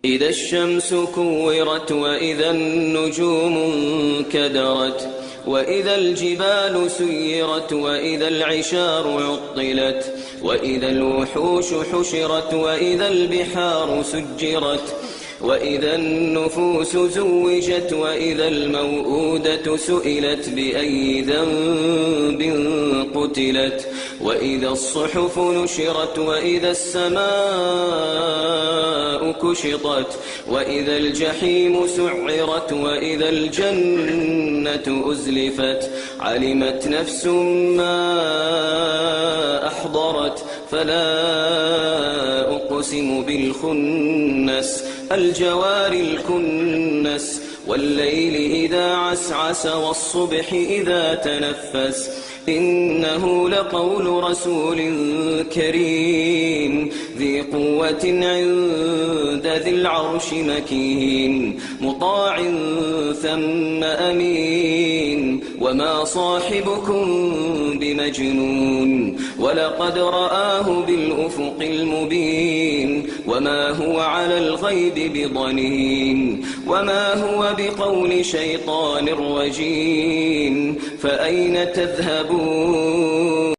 إذا الشمس كورت وإذا النجوم انكدرت وإذا الجبال سيرت وإذا العشار عطلت وإذا الوحوش حشرت وإذا البحار سجرت وإذا النفوس زوجت وإذا الموءودة سئلت بأي ذنب قتلت وإذا الصحف نشرت وإذا السماء كشطت وإذا الجحيم سعرت وإذا الجنة أزلفت علمت نفس ما أحضرت فلا أقسم بالخنس الجوار الكنس والليل إذا عسعس والصبح إذا تنفس إنه لقول رسول كريم ذي قوة عند ذي العرش مكين مطاع ثم أمين وما صاحبكم بمجنون ولقد رآه بالأفق المبين وما هو على الغيب بضنين وما هو بقول شيطان رجيم فأين تذهبون